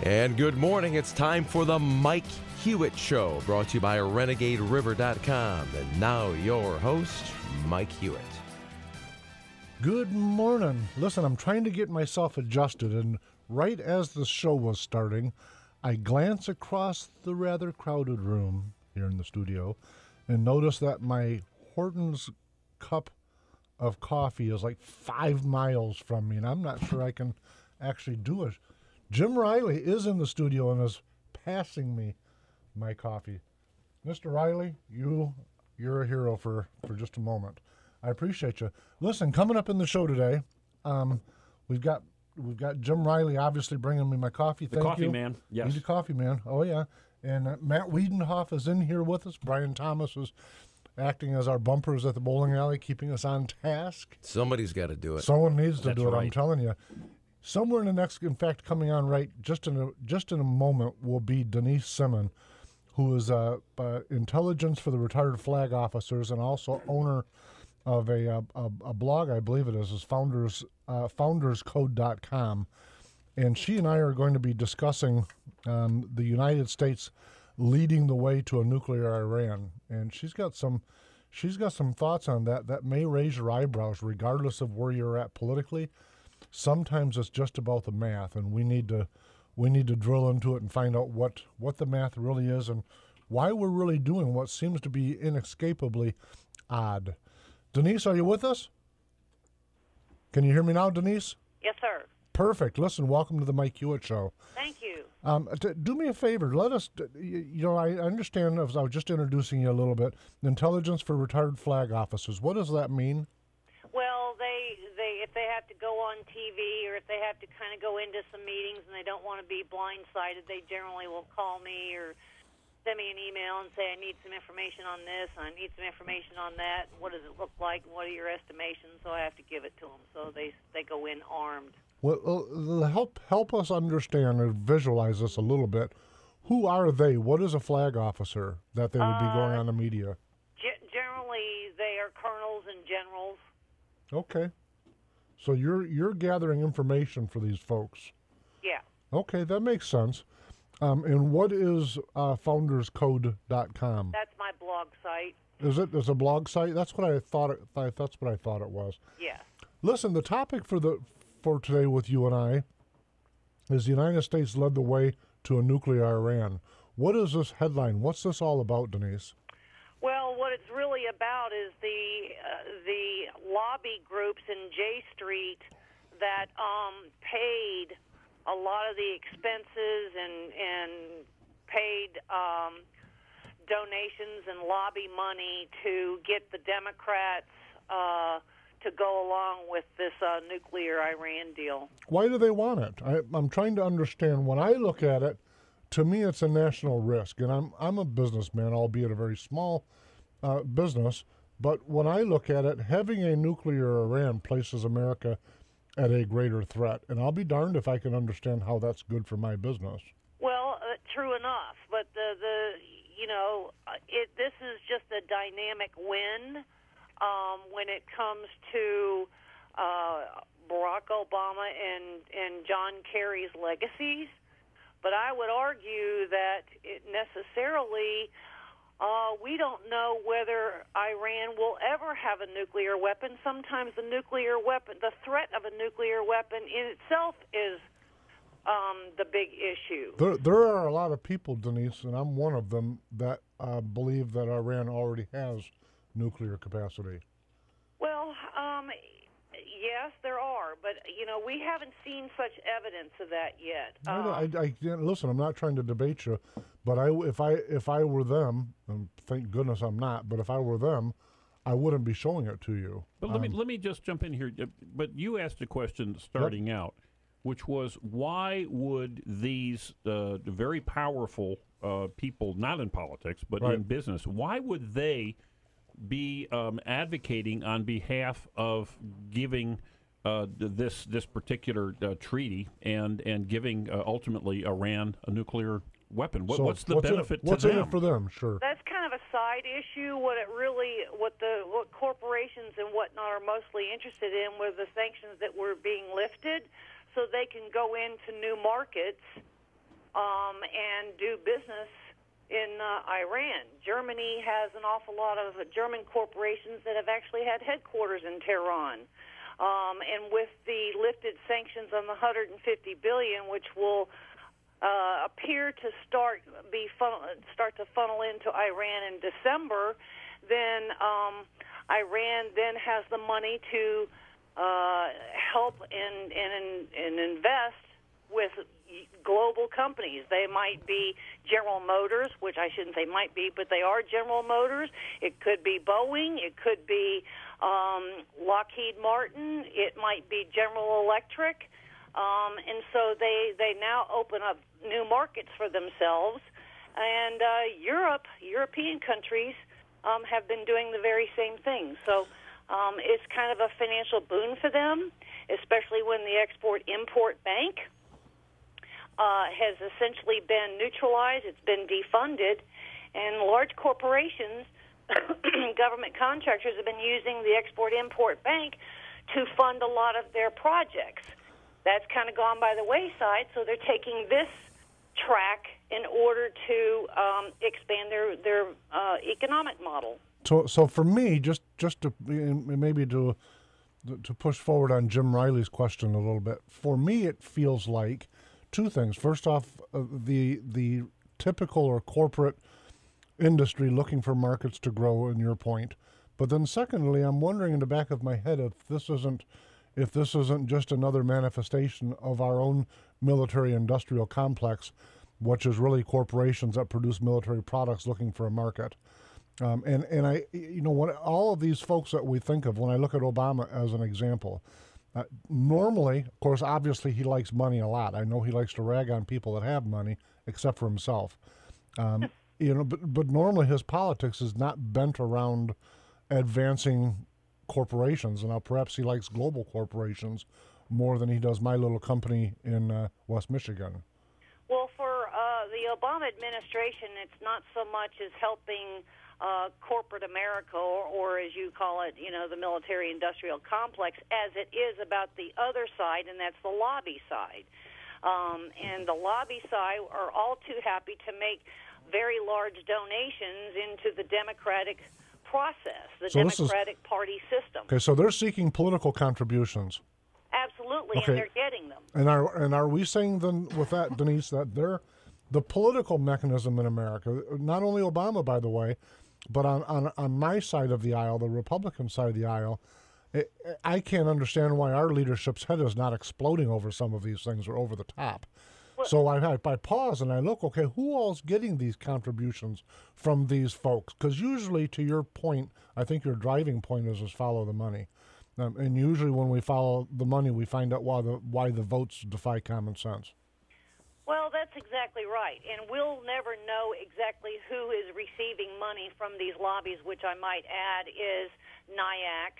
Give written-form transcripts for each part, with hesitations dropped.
And good morning. It's time for the Mike Hewitt Show, brought to you by RenegadeRiver.com. And now your host, Mike Hewitt. Good morning. Listen, I'm trying to get myself adjusted, and right as the show was starting, I glance across the rather crowded room here in the studio and notice that my Horton's cup of coffee is like 5 miles from me, and I'm not sure I can actually do it. Jim Riley is in the studio and is passing me my coffee. Mr. Riley, you're a hero for just a moment. I appreciate you. Listen, coming up in the show today, we've got Jim Riley obviously bringing me my coffee. The coffee man, yes. He's the coffee man. Oh yeah. And Matt Wiedenhoff is in here with us. Brian Thomas is acting as our bumpers at the bowling alley, keeping us on task. Somebody's got to do it. Someone needs to do it. right. I'm telling you. Somewhere in the next, in fact, coming on right just in a moment will be Denise Simon, who is intelligence for the retired flag officers and also owner of a blog, I believe it is founderscode.com. And she and I are going to be discussing the United States leading the way to a nuclear Iran. And she's got some thoughts on that may raise your eyebrows regardless of where you're at politically. Sometimes it's just about the math, and we need to drill into it and find out what the math really is and why we're really doing what seems to be inescapably odd. Denise, are you with us? Can you hear me now, Denise? Yes, sir. Perfect. Listen, welcome to the Mike Hewitt Show. Thank you. Do me a favor. Let us, I understand, as I was just introducing you a little bit, intelligence for retired flag officers. What does that mean? Well, they if they have to go on TV or if they have to kind of go into some meetings and they don't want to be blindsided, they generally will call me or send me an email and say, I need some information on this, I need some information on that, what does it look like, what are your estimations, so I have to give it to them. So they go in armed. Well, help us understand and visualize this a little bit. Who are they? What is a flag officer that they would be going on the media? Generally, they are colonels and generals. Okay. So you're gathering information for these folks. Yeah. Okay, that makes sense. And what is founderscode.com? That's my blog site. Is it? It's a blog site? That's what I thought. That's what I thought it was. Yeah. Listen, the topic for today with you and I is the United States led the way to a nuclear Iran. What is this headline? What's this all about, Denise? Well, what it's really about is the lobby groups in J Street that paid a lot of the expenses and paid donations and lobby money to get the Democrats to go along with this nuclear Iran deal. Why do they want it? I'm trying to understand. When I look at it, to me, it's a national risk, and I'm a businessman, albeit a very small business. But when I look at it, having a nuclear Iran places America at a greater threat, and I'll be darned if I can understand how that's good for my business. Well, true enough, but this is just a dynamic win when it comes to Barack Obama and John Kerry's legacies. But I would argue that it necessarily, we don't know whether Iran will ever have a nuclear weapon. Sometimes the threat of a nuclear weapon in itself is the big issue. There are a lot of people, Denise, and I'm one of them, that believe that Iran already has nuclear capacity. Well, yes, there are, but we haven't seen such evidence of that yet. Listen, I'm not trying to debate you, but if I were them, and thank goodness I'm not, but if I were them, I wouldn't be showing it to you. But let me just jump in here. But you asked a question starting out, which was, why would these very powerful people, not in politics but in business, why would they be advocating on behalf of giving this particular treaty and giving ultimately Iran a nuclear weapon? What's the benefit to them? What's in it for them? Sure. That's kind of a side issue. What corporations and whatnot are mostly interested in were the sanctions that were being lifted, so they can go into new markets and do business in Iran. Germany has an awful lot of German corporations that have actually had headquarters in Tehran. And with the lifted sanctions on the $150 billion, which will appear to start to funnel into Iran in December, then Iran then has the money to help and invest with global companies. They might be General Motors, which I shouldn't say might be, but they are General Motors. It could be Boeing. It could be Lockheed Martin. It might be General Electric. And so they now open up new markets for themselves. And European countries have been doing the very same thing. So it's kind of a financial boon for them, especially when the Export-Import Bank has essentially been neutralized. It's been defunded, and large corporations, government contractors have been using the Export-Import Bank to fund a lot of their projects. That's kind of gone by the wayside, so they're taking this track in order to expand their economic model. So for me, just to maybe to push forward on Jim Riley's question a little bit, for me it feels like two things. First off, the typical or corporate industry looking for markets to grow, in your point. But then secondly, I'm wondering in the back of my head if this isn't just another manifestation of our own military-industrial complex, which is really corporations that produce military products looking for a market. And I, when all of these folks that we think of, when I look at Obama as an example, normally, of course, obviously he likes money a lot. I know he likes to rag on people that have money, except for himself. But normally his politics is not bent around advancing corporations. And now perhaps he likes global corporations more than he does my little company in West Michigan. Well, for the Obama administration, it's not so much as helping corporate America, or as you call it, the military-industrial complex, as it is about the other side, and that's the lobby side. And the lobby side are all too happy to make very large donations into the Democratic process, the Democratic Party system. Okay, so they're seeking political contributions. Absolutely, okay. And they're getting them. And are we saying then with that, Denise, that the political mechanism in America, not only Obama, by the way, but on my side of the aisle, the Republican side of the aisle, I can't understand why our leadership's head is not exploding over some of these things or over the top. Well, so I pause and I look, okay, who all's getting these contributions from these folks? Because usually, to your point, I think your driving point is follow the money. And usually when we follow the money, we find out why the votes defy common sense. Well, that's exactly right. And we'll never know exactly who is receiving money from these lobbies, which I might add is NIAC,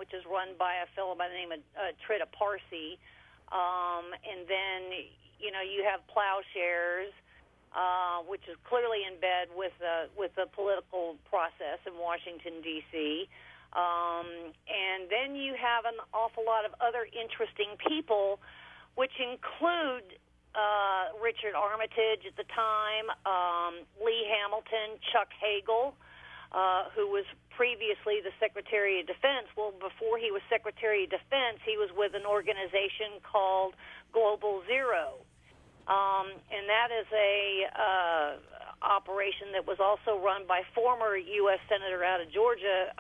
which is run by a fellow by the name of Trita Parsi. And then, you have Plowshares, which is clearly in bed with the political process in Washington, D.C., and then you have an awful lot of other interesting people, which include Richard Armitage at the time, Lee Hamilton, Chuck Hagel, who was previously the Secretary of Defense. Well, before he was Secretary of Defense, he was with an organization called Global Zero. And that is a operation that was also run by former U.S. Senator out of Georgia,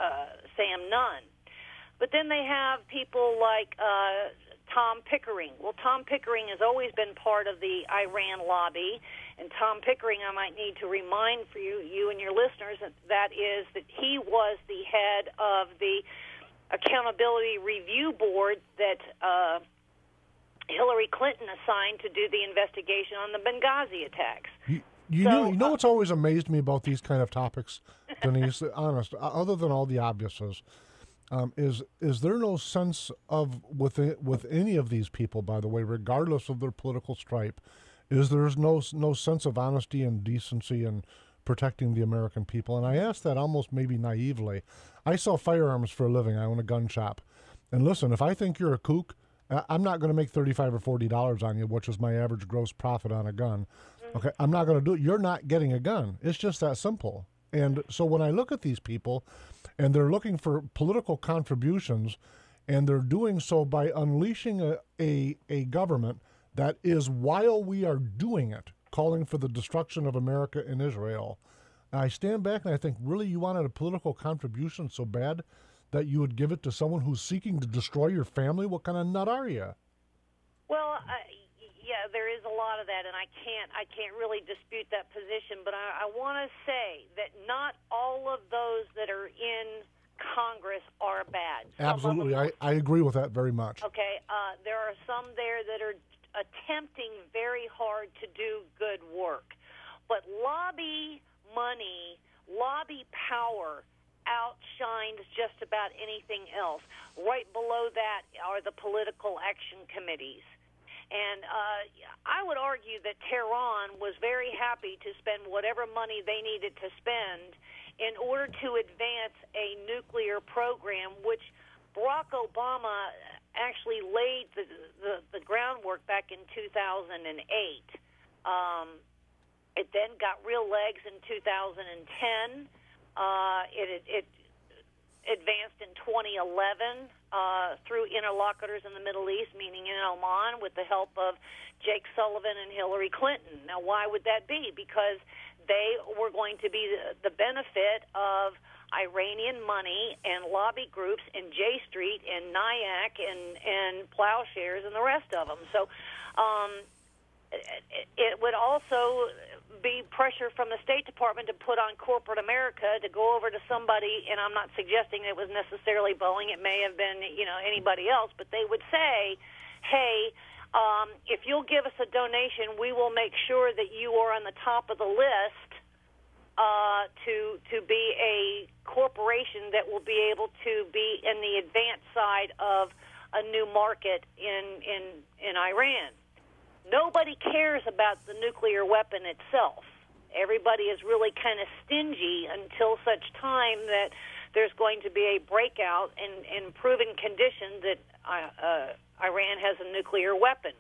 Sam Nunn. But then they have people like Tom Pickering. Well, Tom Pickering has always been part of the Iran lobby, and Tom Pickering, I might need to remind for you and your listeners, that he was the head of the Accountability Review Board that Hillary Clinton assigned to do the investigation on the Benghazi attacks. You know what's always amazed me about these kind of topics, Denise, honest, other than all the obviouses, is there no sense of, with any of these people, by the way, regardless of their political stripe, there's no sense of honesty and decency and protecting the American people? And I ask that almost maybe naively. I sell firearms for a living. I own a gun shop. And listen, if I think you're a kook, I'm not going to make $35 or $40 on you, which is my average gross profit on a gun. Okay, I'm not going to do it. You're not getting a gun. It's just that simple. And so when I look at these people, and they're looking for political contributions, and they're doing so by unleashing a government that is, while we are doing it, calling for the destruction of America and Israel, I stand back and I think, really, you wanted a political contribution so bad that you would give it to someone who's seeking to destroy your family? What kind of nut are you? Well, yeah, there is a lot of that, and I can't really dispute that position. But I want to say that not all of those that are in Congress are bad. Absolutely, I agree with that very much. Okay, there are some there that are attempting very hard to do good work, but lobby money, lobby power outshines just about anything else. Right below that are the political action committees. And I would argue that Tehran was very happy to spend whatever money they needed to spend in order to advance a nuclear program, which Barack Obama actually laid the groundwork back in 2008. It then got real legs in 2010. It advanced in 2011 through interlocutors in the Middle East, meaning in Oman, with the help of Jake Sullivan and Hillary Clinton. Now, why would that be? Because they were going to be the benefit of Iranian money and lobby groups in J Street and NIAC and Plowshares and the rest of them. So it would also be pressure from the State Department to put on corporate America to go over to somebody, and I'm not suggesting it was necessarily Boeing. It may have been, anybody else, but they would say, hey, if you'll give us a donation, we will make sure that you are on the top of the list to be a corporation that will be able to be in the advanced side of a new market in Iran. Nobody cares about the nuclear weapon itself. Everybody is really kind of stingy until such time that there's going to be a breakout and proven condition that Iran has a nuclear weapon.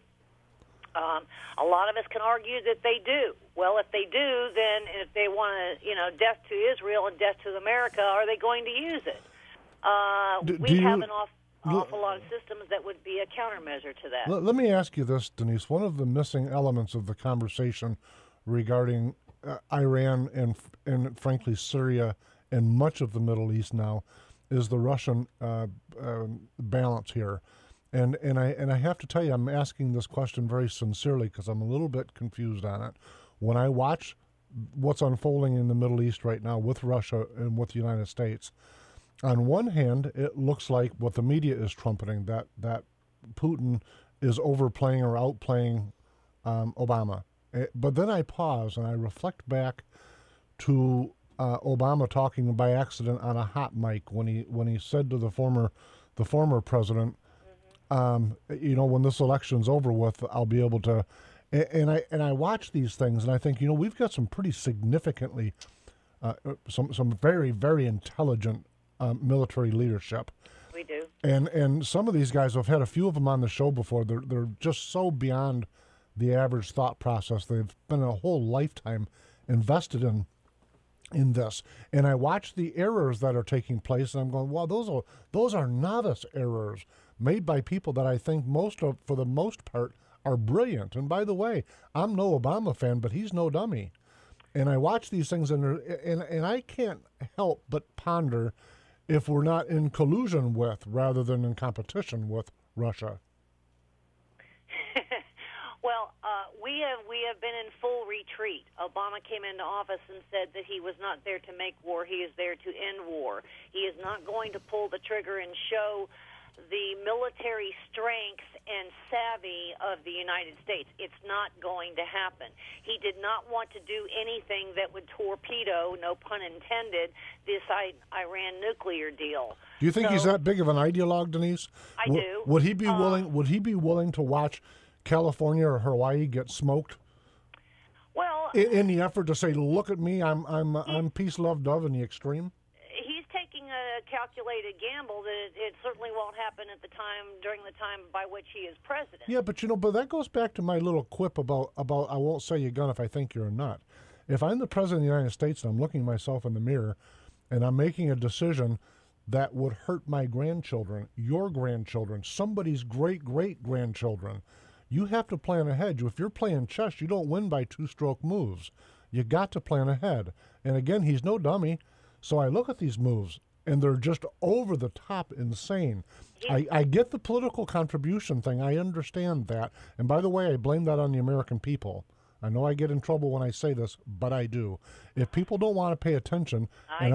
A lot of us can argue that they do. Well, if they do, then if they want to, death to Israel and death to America, are they going to use it? We have an awful lot of systems that would be a countermeasure to that. Let me ask you this, Denise. One of the missing elements of the conversation regarding Iran and frankly Syria and much of the Middle East now is the Russian balance here. And I have to tell you, I'm asking this question very sincerely because I'm a little bit confused on it. When I watch what's unfolding in the Middle East right now with Russia and with the United States, on one hand, it looks like what the media is trumpeting, that Putin is overplaying or outplaying Obama. But then I pause and I reflect back to Obama talking by accident on a hot mic when he said to the former president, when this election's over with, I'll be able to. And I watch these things and I think, we've got some pretty significantly, some very, very intelligent military leadership. We do. And some of these guys, I've had a few of them on the show before. They're just so beyond the average thought process. They've been a whole lifetime invested in this. And I watch the errors that are taking place, and I'm going, wow, those are novice errors made by people that I think for the most part, are brilliant. And by the way, I'm no Obama fan, but he's no dummy. And I watch these things, and I can't help but ponder if we're not in collusion with, rather than in competition with, Russia. Well, we have been in full retreat. Obama came into office and said that he was not there to make war. He is there to end war. He is not going to pull the trigger and show the military strength and savvy of the United States. It's not going to happen. He did not want to do anything that would torpedo, no pun intended, this Iran nuclear deal. Do you think he's that big of an ideologue, Denise? I do. Would he be willing? Would he be willing to watch California or Hawaii get smoked? Well, in the effort to say, look at me, I'm peace, love, dove in the extreme. He's taking a a calculated gamble that it certainly won't happen during the time by which he is president. Yeah, but but that goes back to my little quip about I won't sell you a gun if I think you're a nut. If I'm the president of the United States and I'm looking myself in the mirror and I'm making a decision that would hurt my grandchildren, your grandchildren, somebody's great-great-grandchildren, you have to plan ahead. If you're playing chess, you don't win by two-stroke moves. You got to plan ahead. And again, he's no dummy. So I look at these moves, and they're just over the top insane. I get the political contribution thing. I understand that. And by the way, I blame that on the American people. I know I get in trouble when I say this, but I do. If people don't want to pay attention, and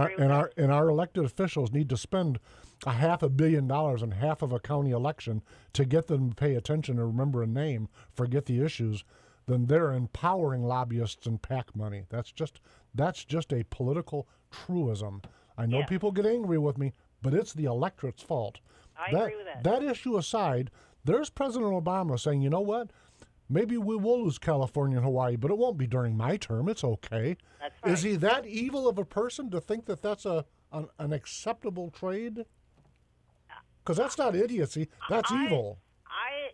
our elected officials need to spend $500 million in half of a county election to get them to pay attention and remember a name, forget the issues, then they're empowering lobbyists and PAC money. That's just a political truism. I know people get angry with me, but it's the electorate's fault. I agree with that. That issue aside, there's President Obama saying, you know what? Maybe we will lose California and Hawaii, but it won't be during my term. It's okay. That's right. Is he that evil of a person to think that that's an acceptable trade? Because that's not idiocy. That's evil.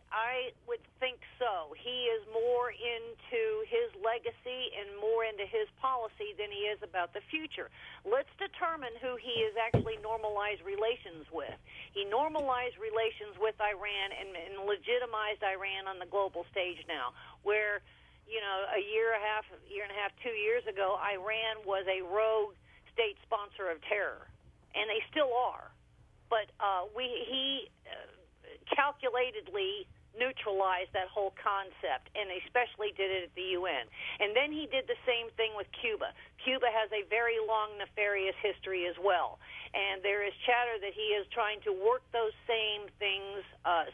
I would think so. He is more into his legacy and more into his policy than he is about the future. Let's determine who he has actually normalized relations with. He normalized relations with Iran and legitimized Iran on the global stage now, where, a year and a half, 2 years ago, Iran was a rogue state sponsor of terror, and they still are. But he calculatedly neutralized that whole concept, and especially did it at the UN. And then he did the same thing with Cuba. Cuba has a very long, nefarious history as well. And there is chatter that he is trying to work those same things,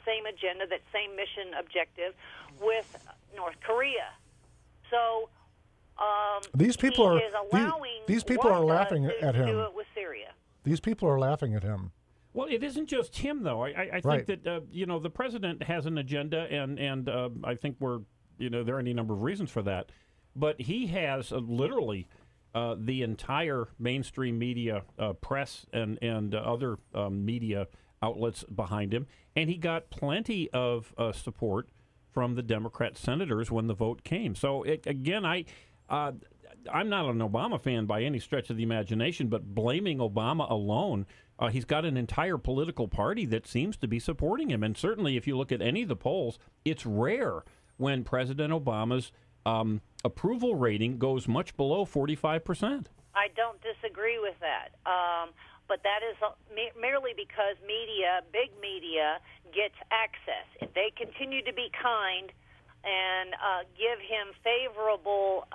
same agenda, that same mission objective with North Korea. So these people are laughing at him. Do it with Syria. These people are laughing at him. Well, it isn't just him, though. I think that the president has an agenda, and I think there are any number of reasons for that. But he has literally the entire mainstream media, press, and other media outlets behind him, and he got plenty of support from the Democrat senators when the vote came. So I'm not an Obama fan by any stretch of the imagination, but blaming Obama alone. He's got an entire political party that seems to be supporting him. And certainly if you look at any of the polls, it's rare when President Obama's approval rating goes much below 45%. I don't disagree with that. But that is merely because big media, gets access. If they continue to be kind and give him favorable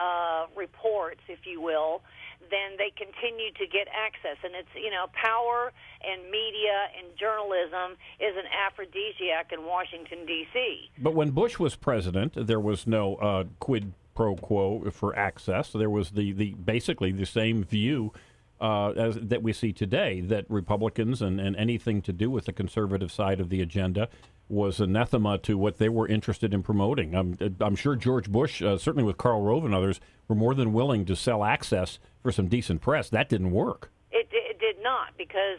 reports, if you will, then they continue to get access. And it's, power and media and journalism is an aphrodisiac in Washington, D.C. But when Bush was president, there was no quid pro quo for access. There was basically the same view as that we see today, that Republicans and anything to do with the conservative side of the agenda was anathema to what they were interested in promoting. I'm sure George Bush, certainly with Karl Rove and others, were more than willing to sell access for some decent press. That didn't work. It did not, because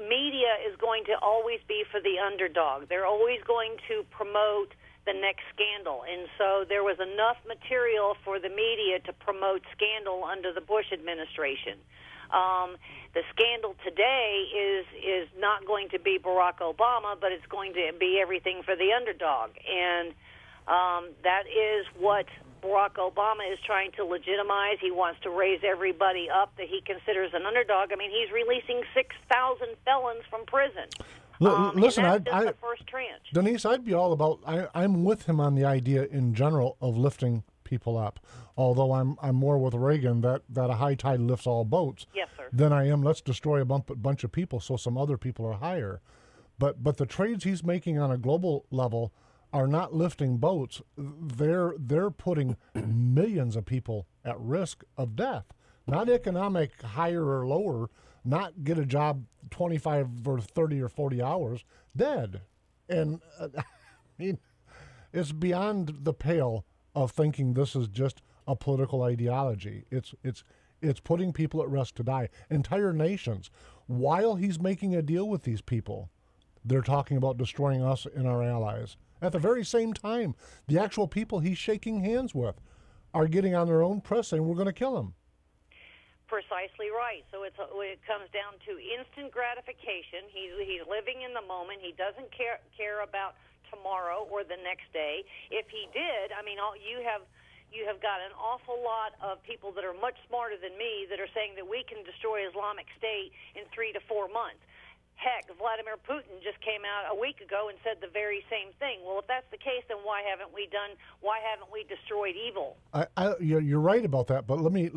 media is going to always be for the underdog. They're always going to promote the next scandal. And so there was enough material for the media to promote scandal under the Bush administration. The scandal today is not going to be Barack Obama, but it's going to be everything for the underdog. And that is what Barack Obama is trying to legitimize. He wants to raise everybody up that he considers an underdog. I mean, he's releasing 6,000 felons from prison. Listen, the first tranche. Denise, I'd be all about. I'm with him on the idea in general of lifting people up. Although I'm more with Reagan that a high tide lifts all boats. Yes, sir. Than I am let's destroy a bunch of people so some other people are higher. But the trades he's making on a global level are not lifting boats. They're putting millions of people at risk of death. Not economic higher or lower. Not get a job 25 or 30 or 40 hours, dead. And I mean, it's beyond the pale of thinking this is just a political ideology. It's It's putting people at risk to die. Entire nations. While he's making a deal with these people, they're talking about destroying us and our allies. At the very same time, the actual people he's shaking hands with are getting on their own press saying, we're going to kill him. Precisely right. So it comes down to instant gratification. He's living in the moment. He doesn't care about tomorrow or the next day. If he did, I mean, you have got an awful lot of people that are much smarter than me that are saying that we can destroy Islamic State in 3 to 4 months. Heck, Vladimir Putin just came out a week ago and said the very same thing. Well, if that's the case, then why haven't we destroyed evil? You're right about that, but let me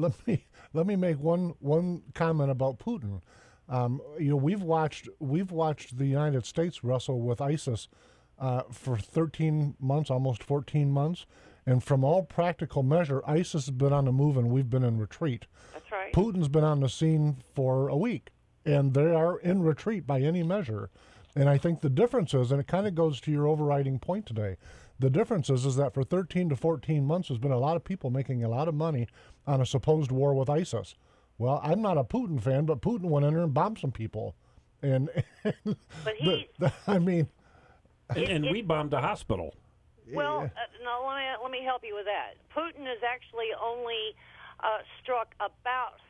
make one comment about Putin. We've watched the United States wrestle with ISIS for 13 months, almost 14 months, and from all practical measure, ISIS has been on the move and we've been in retreat. That's right. Putin's been on the scene for a week, and they are in retreat by any measure. And I think the difference is, and it kind of goes to your overriding point today, the difference is that for 13 to 14 months, there's been a lot of people making a lot of money on a supposed war with ISIS. Well, I'm not a Putin fan, but Putin went in there and bombed some people. And I mean... And we bombed a hospital. Well, no, let me help you with that. Putin has actually only struck about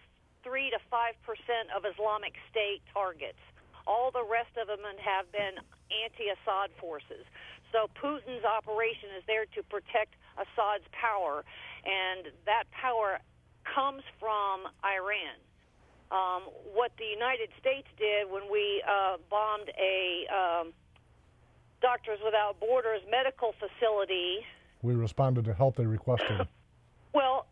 3 to 5% of Islamic State targets. All the rest of them have been anti-Assad forces. So Putin's operation is there to protect Assad's power, and that power comes from Iran. What the United States did when we bombed a Doctors Without Borders medical facility... We responded to help they requested. Well,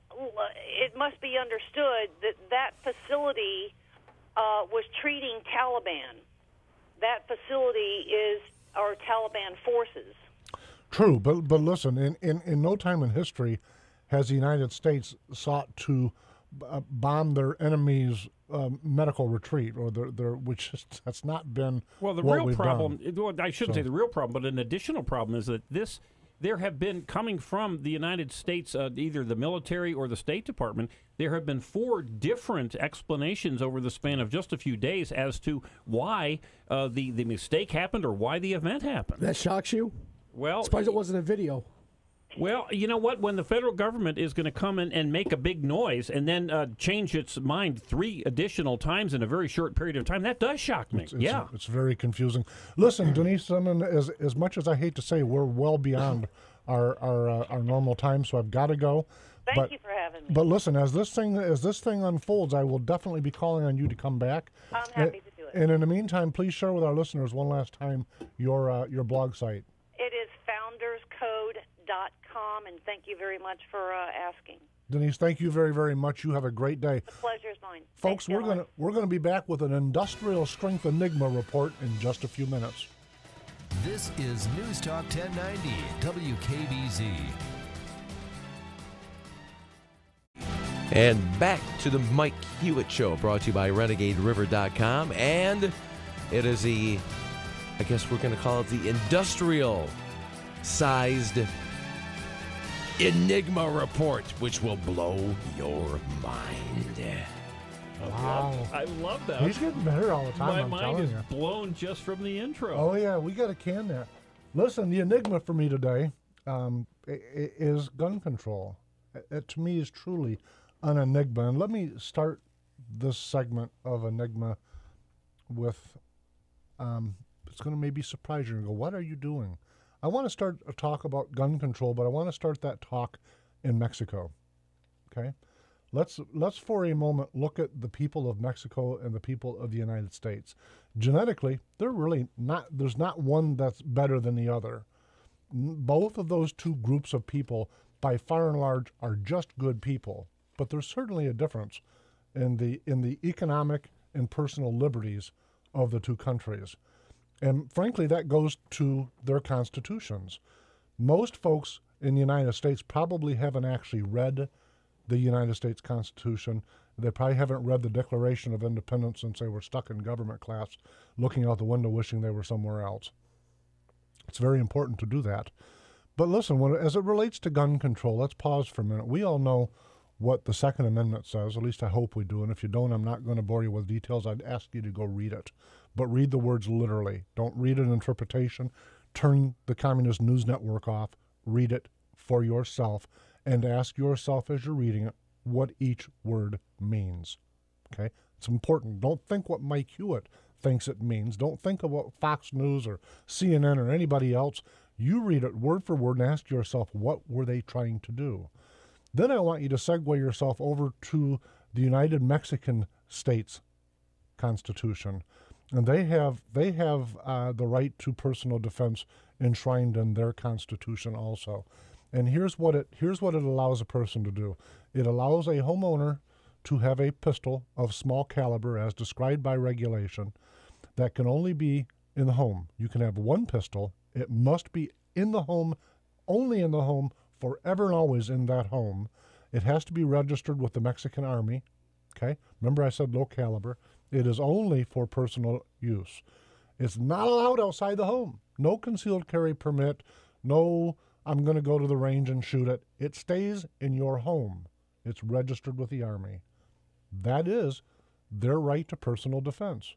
it must be understood that that facility was treating Taliban. That facility is our Taliban forces. True, but listen, in no time in history has the United States sought to bomb their enemies' medical retreat, or that's not been well. The what real we've problem, done. well, I shouldn't say the real problem, but an additional problem is that there have been, coming from the United States, either the military or the State Department, there have been 4 different explanations over the span of just a few days as to why the mistake happened or why the event happened. That shocks you? Well, surprised it wasn't a video. Well, you know what? When the federal government is going to come in and make a big noise and then change its mind 3 additional times in a very short period of time, that does shock me. It's very confusing. Listen, Denise Simon, as much as I hate to say, we're well beyond our normal time, so I've got to go. Thank you for having me. But listen, as this thing unfolds, I will definitely be calling on you to come back. I'm happy to do it. And in the meantime, please share with our listeners one last time your blog site. It is founderscode.com, and thank you very much for asking. Denise, thank you very, very much. You have a great day. The pleasure is mine. Folks, Thanks, we're gonna be back with an industrial strength Enigma report in just a few minutes. This is News Talk 1090 WKBZ. And back to the Mike Hewitt Show, brought to you by RenegadeRiver.com. And it is I guess we're going to call it the industrial-sized Enigma report, which will blow your mind. Wow. I love that. He's getting better all the time, My mind is blown just from the intro. Oh, yeah, we got to can that. Listen, the Enigma for me today is gun control. It, to me, is truly an enigma. And let me start this segment of Enigma with... it's going to maybe surprise you and go, what are you doing? I want to start a talk about gun control, but I want to start that talk in Mexico. Okay? Let's for a moment look at the people of Mexico and the people of the United States. Genetically, there's not one that's better than the other. Both of those two groups of people, by far and large, are just good people. But there's certainly a difference in the economic and personal liberties of the two countries. And frankly, that goes to their constitutions. Most folks in the United States probably haven't actually read the United States Constitution. They probably haven't read the Declaration of Independence since they were stuck in government class, looking out the window wishing they were somewhere else. It's very important to do that. But listen, as it relates to gun control, let's pause for a minute. We all know what the Second Amendment says. At least I hope we do. And if you don't, I'm not going to bore you with details. I'd ask you to go read it. But read the words literally. Don't read an interpretation. Turn the Communist News Network off. Read it for yourself and ask yourself as you're reading it what each word means. Okay? It's important. Don't think what Mike Hewitt thinks it means. Don't think of what Fox News or CNN or anybody else. You read it word for word and ask yourself, what were they trying to do? Then I want you to segue yourself over to the United Mexican States Constitution. And they have the right to personal defense enshrined in their Constitution also. And here's what it allows a person to do. It allows a homeowner to have a pistol of small caliber as described by regulation that can only be in the home. You can have one pistol. It must be in the home, only in the home, forever and always in that home. It has to be registered with the Mexican Army. Okay? Remember I said low caliber. It is only for personal use. It's not allowed outside the home. No concealed carry permit. No, I'm going to go to the range and shoot it. It stays in your home. It's registered with the Army. That is their right to personal defense.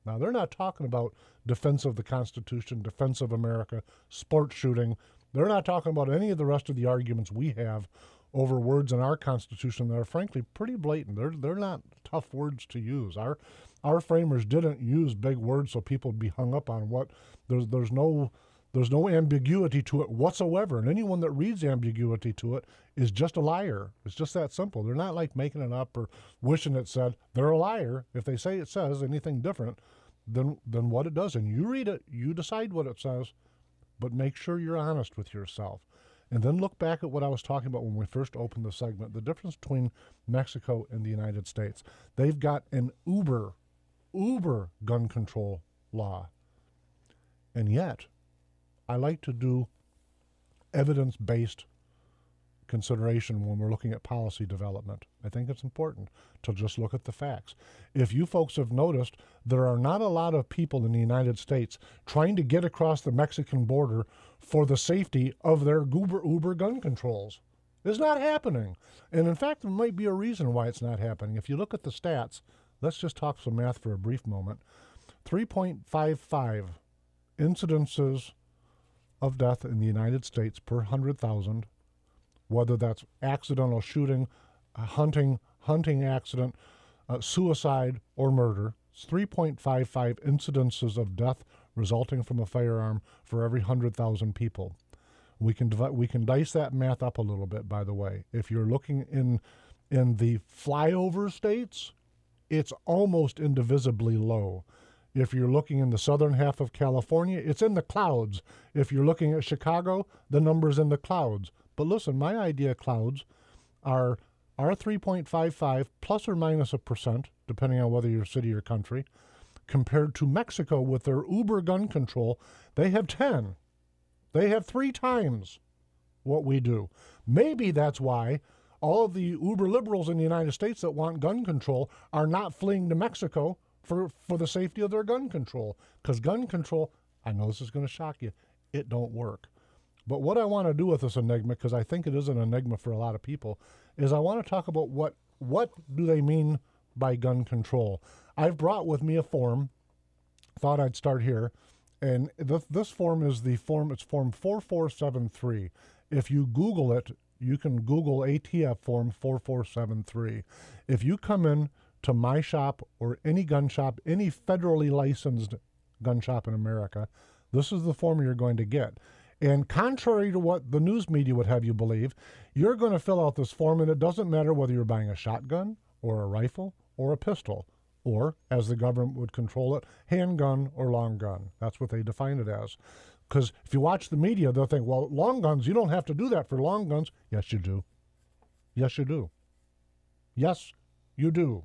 Now, they're not talking about defense of the Constitution, defense of America, sport shooting. They're not talking about any of the rest of the arguments we have over words in our Constitution that are frankly pretty blatant. They're not tough words to use. Our framers didn't use big words so people would be hung up on what there's no ambiguity to it whatsoever. And anyone that reads ambiguity to it is just a liar. It's just that simple. They're not like making it up or wishing it said. They're a liar if they say it says anything different than what it does. And you read it, you decide what it says, but make sure you're honest with yourself. And then look back at what I was talking about when we first opened the segment, the difference between Mexico and the United States. They've got an uber gun control law. And yet, I like to do evidence-based consideration when we're looking at policy development. I think it's important to just look at the facts. If you folks have noticed, there are not a lot of people in the United States trying to get across the Mexican border for the safety of their uber gun controls. It's not happening. And in fact, there might be a reason why it's not happening. If you look at the stats, let's just talk some math for a brief moment. 3.55 incidences of death in the United States per 100,000, whether that's accidental shooting, hunting accident, suicide, or murder. It's 3.55 incidences of death resulting from a firearm for every 100,000 people. We can dice that math up a little bit, by the way. If you're looking in the flyover states, it's almost indivisibly low. If you're looking in the southern half of California, it's in the clouds. If you're looking at Chicago, the number's in the clouds. But listen, my idea clouds are 3.55 plus or minus a percent, depending on whether you're city or country, compared to Mexico with their uber gun control. They have 10. They have 3 times what we do. Maybe that's why all of the uber liberals in the United States that want gun control are not fleeing to Mexico for the safety of their gun control. Because gun control, I know this is going to shock you, it don't work. But what I want to do with this enigma, because I think it is an enigma for a lot of people, is I want to talk about what do they mean by gun control. I've brought with me a form, thought I'd start here, and this form is it's form 4473. If you Google it, you can Google ATF form 4473. If you come in to my shop or any gun shop, any federally licensed gun shop in America, this is the form you're going to get. And contrary to what the news media would have you believe, you're going to fill out this form, and it doesn't matter whether you're buying a shotgun or a rifle or a pistol, or, as the government would control it, handgun or long gun. That's what they define it as. Because if you watch the media, they'll think, well, long guns, you don't have to do that for long guns. Yes, you do. Yes, you do. Yes, you do.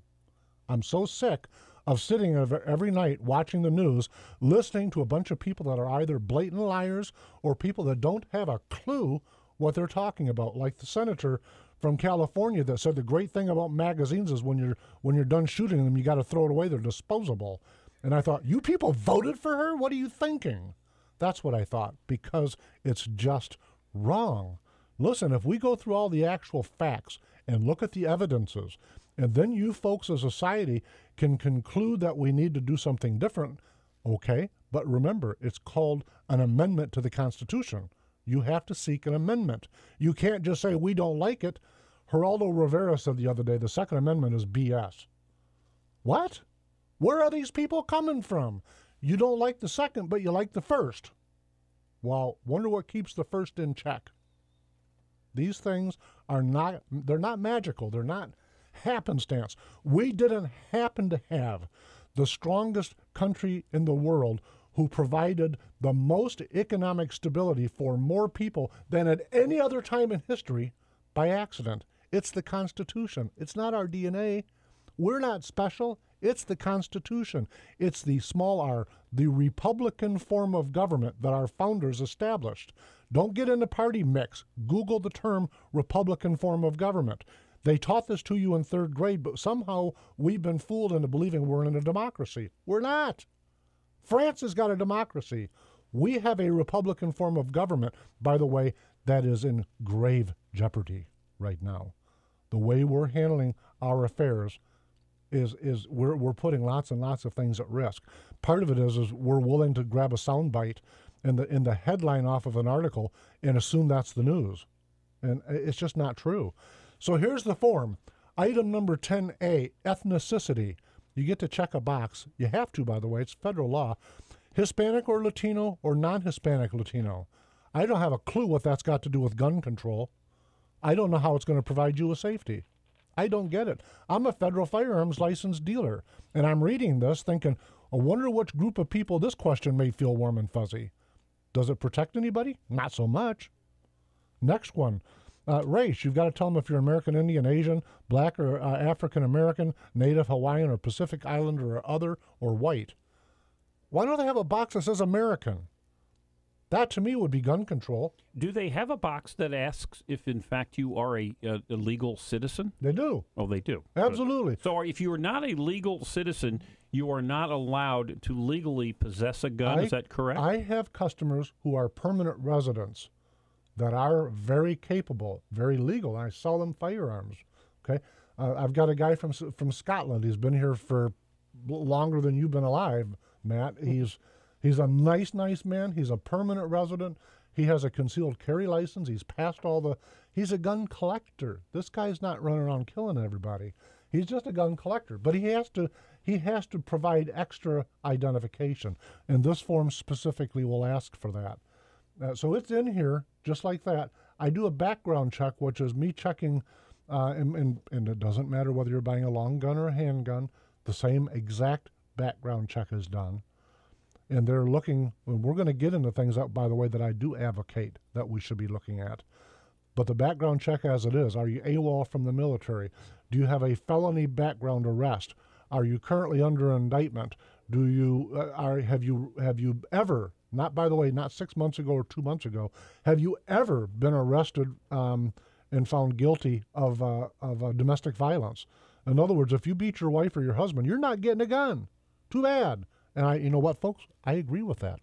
I'm so sick of sitting every night watching the news, listening to a bunch of people that are either blatant liars or people that don't have a clue what they're talking about, like the senator from California that said the great thing about magazines is when you're done shooting them, you got to throw it away. They're disposable. And I thought, you people voted for her? What are you thinking? That's what I thought, because it's just wrong. Listen, if we go through all the actual facts and look at the evidences. And then you folks as a society can conclude that we need to do something different. Okay, but remember, it's called an amendment to the Constitution. You have to seek an amendment. You can't just say, we don't like it. Geraldo Rivera said the other day, the Second Amendment is BS. What? Where are these people coming from? You don't like the second, but you like the first. Well, wonder what keeps the first in check. These things are not, they're not magical. They're not happenstance. We didn't happen to have the strongest country in the world who provided the most economic stability for more people than at any other time in history by accident. It's the Constitution. It's not our DNA. We're not special. It's the Constitution. It's the small r, the Republican form of government that our founders established. Don't get in the party mix. Google the term Republican form of government. They taught this to you in third grade, but somehow we've been fooled into believing we're in a democracy. We're not. France has got a democracy. We have a Republican form of government, by the way, that is in grave jeopardy right now. The way we're handling our affairs is we're putting lots and lots of things at risk. Part of it is we're willing to grab a soundbite in the headline off of an article and assume that's the news. And it's just not true. So here's the form. Item number 10A, ethnicity. You get to check a box. You have to, by the way. It's federal law. Hispanic or Latino or non-Hispanic Latino. I don't have a clue what that's got to do with gun control. I don't know how it's going to provide you with safety. I don't get it. I'm a federal firearms licensed dealer, and I'm reading this thinking, I wonder which group of people this question may feel warm and fuzzy. Does it protect anybody? Not so much. Next one. Race, you've got to tell them if you're American Indian, Asian, black or African American, Native Hawaiian or Pacific Islander or other or white. Why don't they have a box that says American? That to me would be gun control. Do they have a box that asks if in fact you are a legal citizen? They do. Oh, they do. Absolutely. Good. So if you are not a legal citizen, you are not allowed to legally possess a gun. Is that correct? I have customers who are permanent residents that are very capable, very legal. I sell them firearms. Okay, I've got a guy from Scotland. He's been here for longer than you've been alive, Matt. He's a nice man. He's a permanent resident. He has a concealed carry license. He's passed all the. He's a gun collector. This guy's not running around killing everybody. He's just a gun collector. But he has to provide extra identification, and this form specifically will ask for that. So it's in here just like that. I do a background check, which is me checking, and it doesn't matter whether you're buying a long gun or a handgun, the same exact background check is done. And they're looking, we're going to get into things, that, by the way, that I do advocate that we should be looking at. But the background check as it is, are you AWOL from the military? Do you have a felony background arrest? Are you currently under indictment? Do you, have you ever, not by the way, not 6 months ago or 2 months ago, have you ever been arrested and found guilty of domestic violence? In other words, if you beat your wife or your husband, you're not getting a gun. Too bad. And you know what, folks? I agree with that.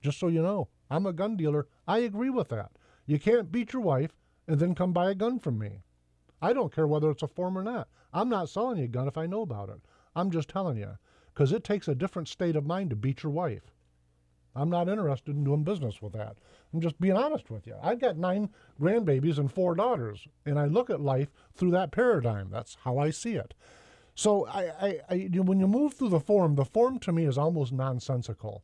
Just so you know, I'm a gun dealer. I agree with that. You can't beat your wife and then come buy a gun from me. I don't care whether it's a form or not. I'm not selling you a gun if I know about it. I'm just telling you. Because it takes a different state of mind to beat your wife. I'm not interested in doing business with that. I'm just being honest with you. I've got 9 grandbabies and 4 daughters, and I look at life through that paradigm. That's how I see it. So when you move through the form to me is almost nonsensical.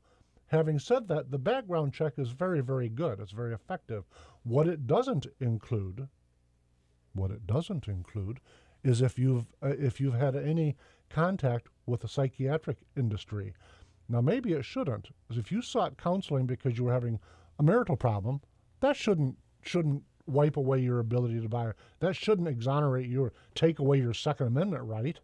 Having said that, the background check is very, very good. It's very effective. What it doesn't include is if you've had any contact with the psychiatric industry. Now, maybe it shouldn't. Because if you sought counseling because you were having a marital problem, that shouldn't wipe away your ability to buy. That shouldn't exonerate you or take away your Second Amendment right.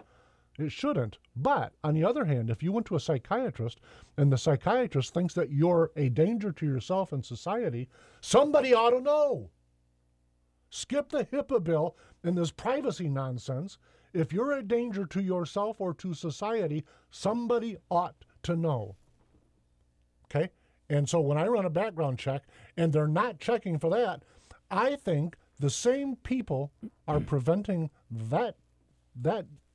It shouldn't. But on the other hand, if you went to a psychiatrist and the psychiatrist thinks that you're a danger to yourself and society, somebody ought to know. Skip the HIPAA bill and this privacy nonsense. If you're a danger to yourself or to society, somebody ought to know. Okay? And so when I run a background check and they're not checking for that, I think The same people are preventing that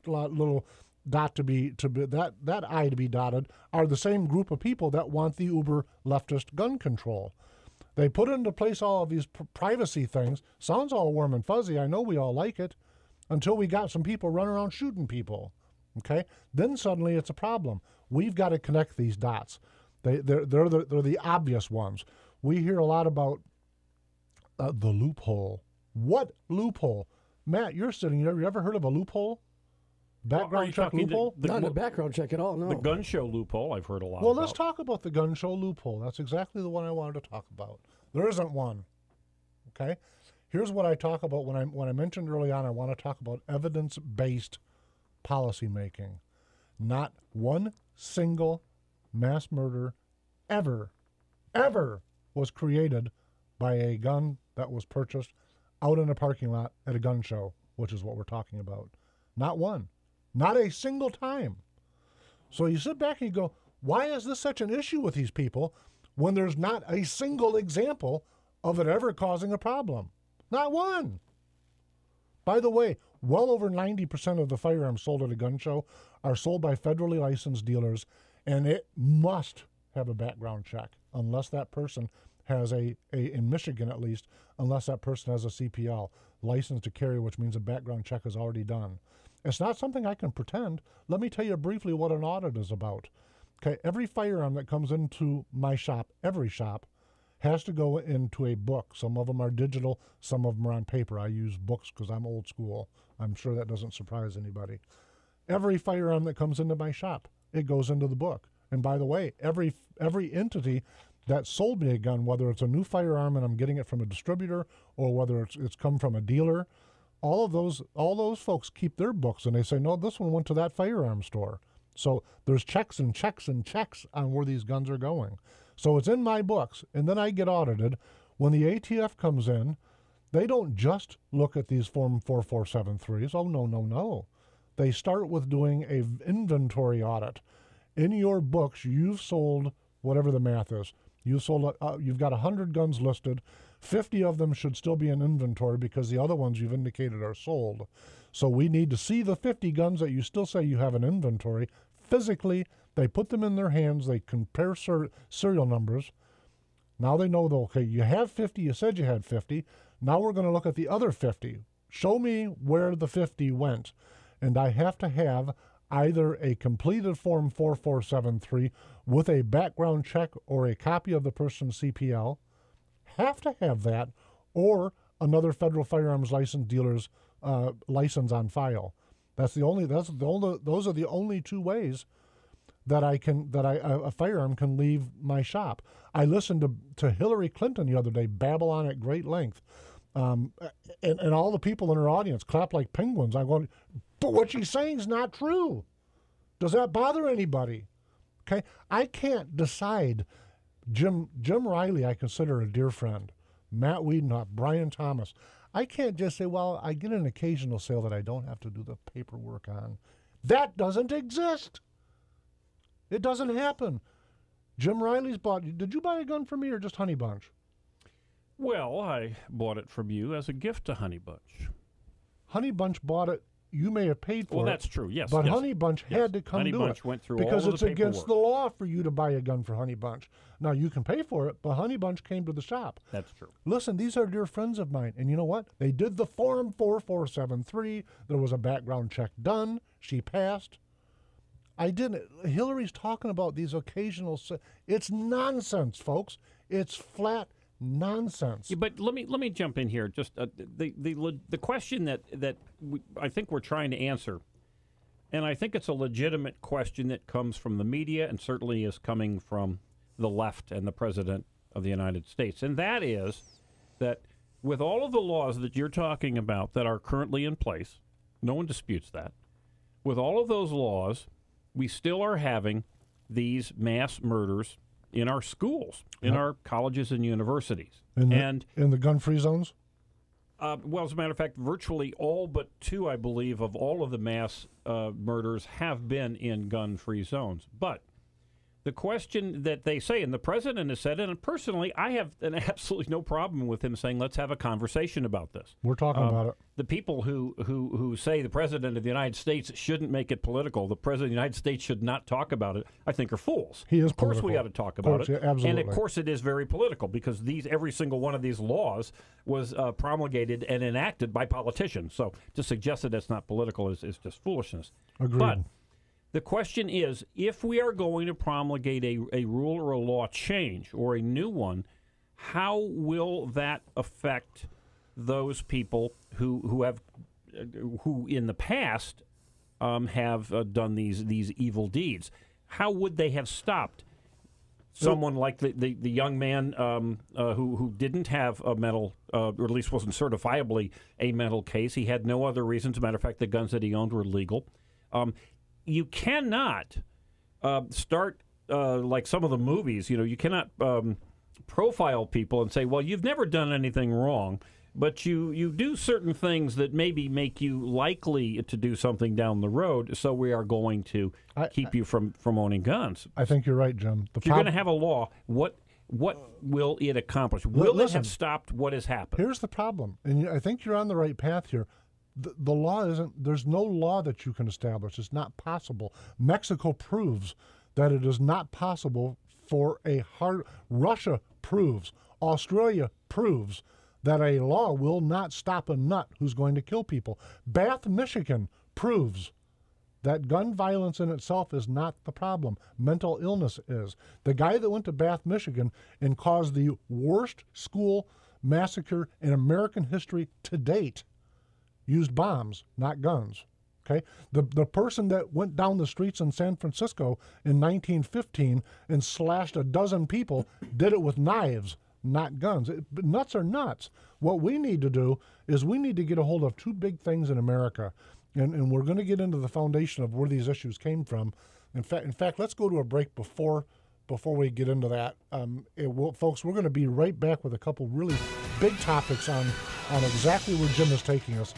little dot to be that I to be dotted are the same group of people that want the uber leftist gun control. They put into place all of these privacy things. Sounds all warm and fuzzy. I know we all like it, until we got some people running around shooting people. Okay, then suddenly it's a problem. We've got to connect these dots. They're the obvious ones. We hear a lot about the loophole. What loophole? Matt, you're sitting here. You ever heard of a loophole? Background check loophole? Not a background check at all, no. The gun show loophole, I've heard a lot Well, about. let's talk about the gun show loophole. That's exactly the one I wanted to talk about. There isn't one. Okay? Here's what I talk about when I mentioned early on I want to talk about evidence-based policy making. Not one single mass murder ever was created by a gun that was purchased out in a parking lot at a gun show, which is what we're talking about. Not one. Not a single time. So you sit back and you go, why is this such an issue with these people when there's not a single example of it ever causing a problem? Not one. By the way, well over 90% of the firearms sold at a gun show are sold by federally licensed dealers, and it must have a background check unless that person has in Michigan at least, unless that person has a CPL, license to carry, which means a background check is already done. It's not something I can pretend. Let me tell you briefly what an audit is about. Okay, every firearm that comes into my shop, every shop, has to go into a book. Some of them are digital, some of them are on paper. I use books because I'm old school. I'm sure that doesn't surprise anybody. Every firearm that comes into my shop, it goes into the book. And by the way, every entity that sold me a gun, whether it's a new firearm and I'm getting it from a distributor or whether it's come from a dealer, all those folks keep their books and they say, no, this one went to that firearm store. So there's checks and checks and checks on where these guns are going. So it's in my books, and then I get audited. When the ATF comes in, they don't just look at these Form 4473s. Oh, no. They start with doing an inventory audit. In your books, you've sold whatever the math is. You've got 100 guns listed. 50 of them should still be in inventory because the other ones you've indicated are sold. So we need to see the 50 guns that you still say you have in inventory. Physically, they put them in their hands. They compare serial numbers. Now they know, okay, you have 50. You said you had 50. Now we're going to look at the other 50. Show me where the 50 went. And I have to have either a completed Form 4473 with a background check or a copy of the person's CPL. Have to have that, or another federal firearms license dealer's license on file. Those are the only two ways that a firearm can leave my shop. I listened to Hillary Clinton the other day babble on at great length, and all the people in her audience clap like penguins. I'm going, but what she's saying is not true. Does that bother anybody? Okay, I can't decide. Jim Riley, I consider a dear friend. Matt Wiedenhoff, Brian Thomas. I can't just say, well, I get an occasional sale that I don't have to do the paperwork on. That doesn't exist. It doesn't happen. Jim Riley's bought. Did you buy a gun for me or just Honey Bunch? Well, I bought it from you as a gift to Honey Bunch. Honey Bunch bought it. You may have paid for it. Well, that's true, yes. But yes. Honey Bunch had to come Honey do Bunch it. went through because all of it's the paperwork. against the law for you to buy a gun for Honey Bunch. Now, you can pay for it, but Honey Bunch came to the shop. That's true. Listen, these are dear friends of mine. And you know what? They did the Form 4473. There was a background check done. She passed. I didn't. Hillary's talking about these occasional. It's nonsense, folks. It's flat nonsense. Yeah, but let me jump in here. Just the question that I think we're trying to answer, and I think it's a legitimate question that comes from the media and certainly is coming from the left and the President of the United States, and that is that with all of the laws that you're talking about that are currently in place, no one disputes that. With all of those laws, we still are having these mass murders in our schools, in our colleges and universities. In the gun-free zones? Well, as a matter of fact, virtually all but two, I believe, of all of the mass murders have been in gun-free zones. But The question that they say, and the president has said, and personally, I have absolutely no problem with him saying, let's have a conversation about this. We're talking about it. The people who say the president of the United States shouldn't make it political, the president of the United States should not talk about it, I think are fools. He is Of course political. we got to talk about it. Yeah, absolutely. And of course it is very political because every single one of these laws was promulgated and enacted by politicians. So to suggest that it's not political is just foolishness. Agreed. But the question is, if we are going to promulgate a rule or a law change or a new one, how will that affect those people who in the past have done these evil deeds? How would they have stopped someone like the young man who didn't have a mental, or at least wasn't certifiably a mental case? He had no other reasons. As a matter of fact, the guns that he owned were legal. You cannot start like some of the movies. You cannot profile people and say, well, you've never done anything wrong, but you do certain things that maybe make you likely to do something down the road, so we are going to keep you from owning guns. I think you're right, Jim. If you're going to have a law, what will it accomplish? Will it have stopped what has happened? Here's the problem, and I think you're on the right path here. The law isn't, there's no law that you can establish. It's not possible. Mexico proves that it is not possible for Russia proves, Australia proves that a law will not stop a nut who's going to kill people. Bath, Michigan proves that gun violence in itself is not the problem. Mental illness is. The guy that went to Bath, Michigan and caused the worst school massacre in American history to date used bombs, not guns. Okay, the person that went down the streets in San Francisco in 1915 and slashed a dozen people did it with knives, not guns. Nuts are nuts. What we need to do is we need to get a hold of two big things in America, and we're going to get into the foundation of where these issues came from. In fact, let's go to a break before we get into that. Folks, we're going to be right back with a couple really big topics on exactly where Jim is taking us.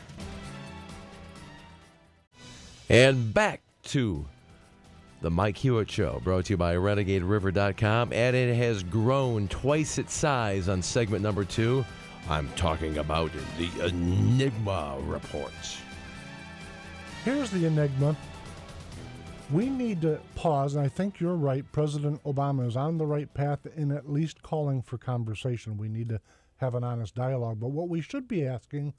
And back to the Mike Hewitt Show, brought to you by RenegadeRiver.com, and it has grown twice its size on segment number 2. I'm talking about the Enigma report. Here's the Enigma. We need to pause, and I think you're right. President Obama is on the right path in at least calling for conversation. We need to have an honest dialogue. But what we should be asking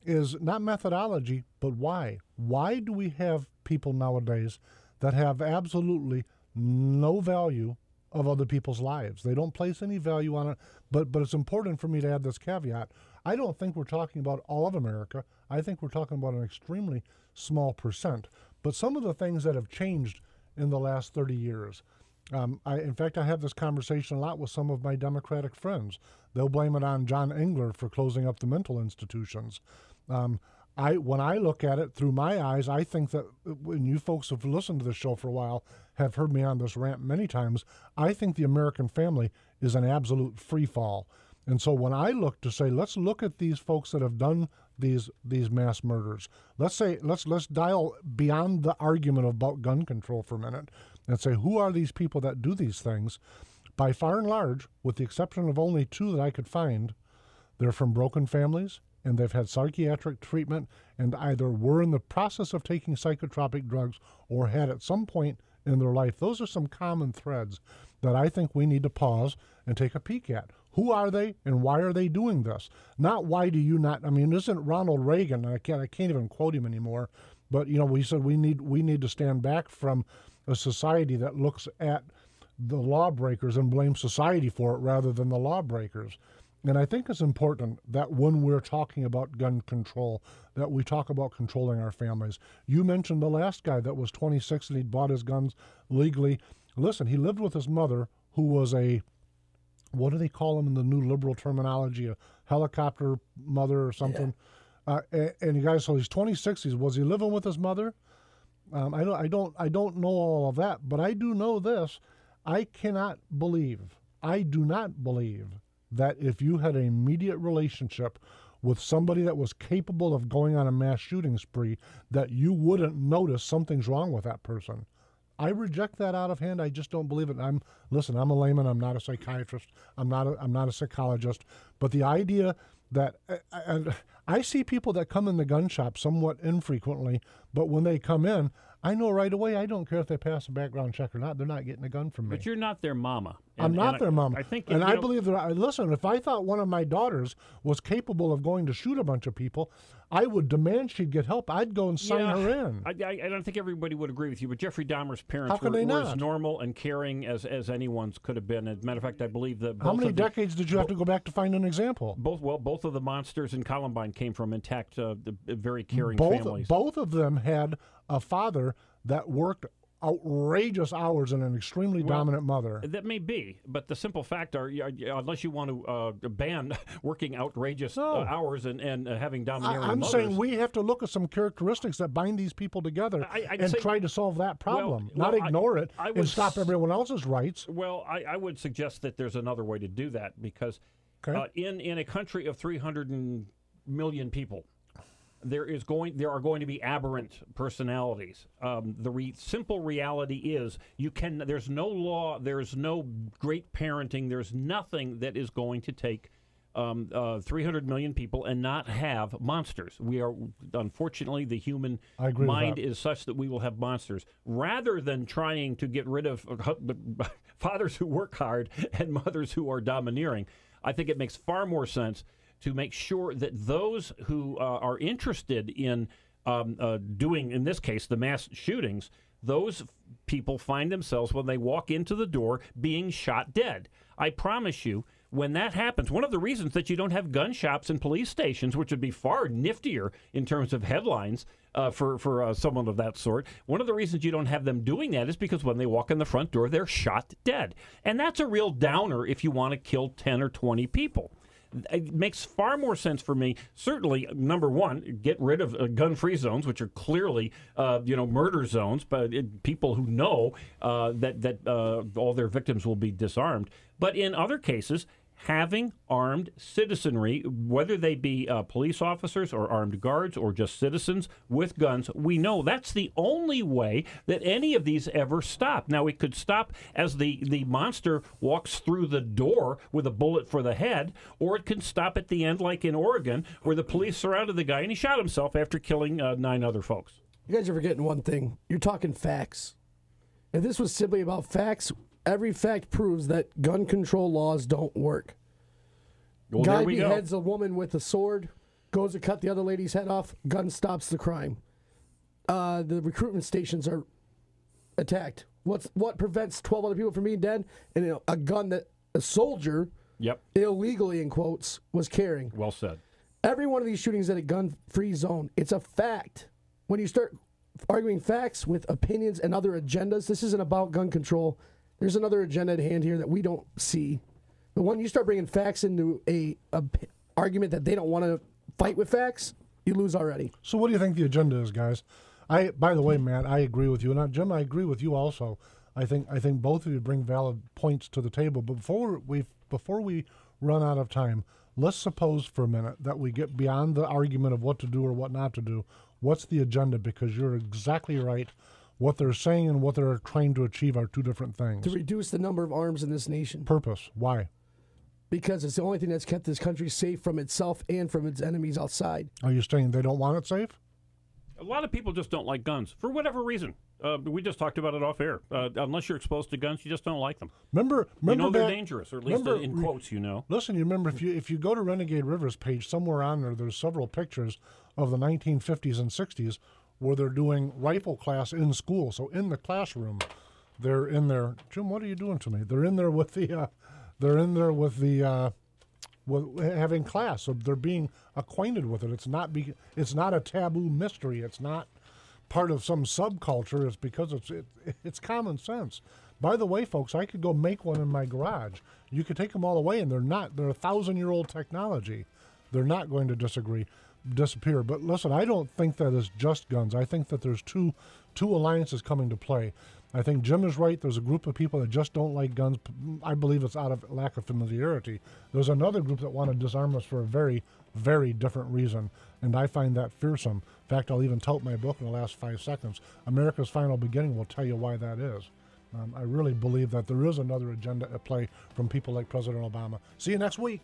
is not methodology, but why? Why do we have people nowadays that have absolutely no value of other people's lives? They don't place any value on it, but it's important for me to add this caveat. I don't think we're talking about all of America. I think we're talking about an extremely small percent. But some of the things that have changed in the last 30 years, in fact, I have this conversation a lot with some of my Democratic friends. They'll blame it on John Engler for closing up the mental institutions. When I look at it through my eyes, I think that when you folks have listened to this show for a while, have heard me on this rant many times, I think the American family is an absolute free fall. And so when I look to say, let's look at these folks that have done these mass murders. Let's dial beyond the argument about gun control for a minute and say, who are these people that do these things? By far and large, with the exception of only 2 that I could find, they're from broken families, and they've had psychiatric treatment and either were in the process of taking psychotropic drugs or had at some point in their life. Those are some common threads that I think we need to pause and take a peek at. Who are they and why are they doing this? Not why do you not, I mean, isn't Ronald Reagan, and I can't even quote him anymore, but we said we need to stand back from a society that looks at the lawbreakers and blames society for it rather than the lawbreakers. And I think it's important that when we're talking about gun control, that we talk about controlling our families. You mentioned the last guy that was 26 and he'd bought his guns legally. Listen, he lived with his mother, who was what do they call them in the new liberal terminology, a helicopter mother or something. Yeah. And you guys, so he's 26. Was he living with his mother? I don't know all of that, but I do know this. I do not believe that if you had an immediate relationship with somebody that was capable of going on a mass shooting spree, that you wouldn't notice something's wrong with that person. I reject that out of hand. I just don't believe it. I'm a layman. I'm not a psychiatrist. I'm not a psychologist. But the idea that I see people that come in the gun shop somewhat infrequently, but when they come in, I know right away, I don't care if they pass a background check or not, they're not getting a gun from me. But you're not their mama. I'm not their mama. I think, and I believe that, listen, if I thought one of my daughters was capable of going to shoot a bunch of people, I would demand she'd get help. I'd go and sign her in. I don't think everybody would agree with you, but Jeffrey Dahmer's parents How can they were not? as normal and caring as anyone's could have been. As a matter of fact, I believe that How many decades did you have to go back to find an example? Both of the monsters in Columbine came from intact, very caring families. Both of them had a father that worked outrageous hours and an extremely dominant mother. That may be, but the simple fact are, unless you want to ban working outrageous hours and having domineering I'm mothers. saying we have to look at some characteristics that bind these people together and try to solve that problem, not ignore it and stop everyone else's rights. Well, I would suggest that there's another way to do that because in a country of 300 million people, there are going to be aberrant personalities. The simple reality is there's no law, there's no great parenting, there's nothing that is going to take 300 million people and not have monsters. We are, unfortunately, the human mind is such that we will have monsters. Rather than trying to get rid of fathers who work hard and mothers who are domineering, I think it makes far more sense to make sure that those who are interested in doing, in this case, the mass shootings, those people find themselves, when they walk into the door, being shot dead. I promise you, when that happens, one of the reasons that you don't have gun shops and police stations, which would be far niftier in terms of headlines for someone of that sort, one of the reasons you don't have them doing that is because when they walk in the front door, they're shot dead. And that's a real downer if you want to kill 10 or 20 people. It makes far more sense for me. Certainly, number one, get rid of gun-free zones, which are clearly, murder zones. But people who know that all their victims will be disarmed. But in other cases, having armed citizenry, whether they be police officers or armed guards or just citizens with guns, we know that's the only way that any of these ever stop. Now, it could stop as the monster walks through the door with a bullet for the head, or it can stop at the end, like in Oregon, where the police surrounded the guy and he shot himself after killing 9 other folks. You guys are forgetting one thing. You're talking facts. If this was simply about facts, every fact proves that gun control laws don't work. Well, Guy beheads a woman with a sword, goes to cut the other lady's head off, gun stops the crime. The recruitment stations are attacked. What prevents 12 other people from being dead? And a gun that a soldier, illegally in quotes, was carrying. Well said. Every one of these shootings at a gun-free zone, it's a fact. When you start arguing facts with opinions and other agendas, this isn't about gun control. There's another agenda at hand here that we don't see. But when you start bringing facts into a argument that they don't want to fight with facts, you lose already. So what do you think the agenda is, guys? By the way, Matt, I agree with you. And Jim, I agree with you also. I think both of you bring valid points to the table. But before we run out of time, let's suppose for a minute that we get beyond the argument of what to do or what not to do. What's the agenda? Because you're exactly right. What they're saying and what they're trying to achieve are two different things. To reduce the number of arms in this nation. Purpose. Why? Because it's the only thing that's kept this country safe from itself and from its enemies outside. Are you saying they don't want it safe? A lot of people just don't like guns for whatever reason. We just talked about it off air. Unless you're exposed to guns, you just don't like them. Remember they're dangerous, or at least in quotes, Listen, you remember if you go to Renegade River's page, somewhere on there's several pictures of the 1950s and 60s where they're doing rifle class in school. So in the classroom, they're in there. Jim, what are you doing to me? They're in there with the. Having class, so they're being acquainted with it. It's not a taboo mystery. It's not part of some subculture. It's because it's common sense. By the way, folks, I could go make one in my garage. You could take them all away, and they're 1,000-year-old technology. They're not going to disappear. But listen, I don't think that it's just guns. I think that there's two two alliances coming to play. I think Jim is right. There's a group of people that just don't like guns. I believe it's out of lack of familiarity. There's another group that want to disarm us for a very, very different reason, and I find that fearsome. In fact, I'll even tout my book in the last 5 seconds. America's Final Beginning will tell you why that is. I really believe that there is another agenda at play from people like President Obama. See you next week.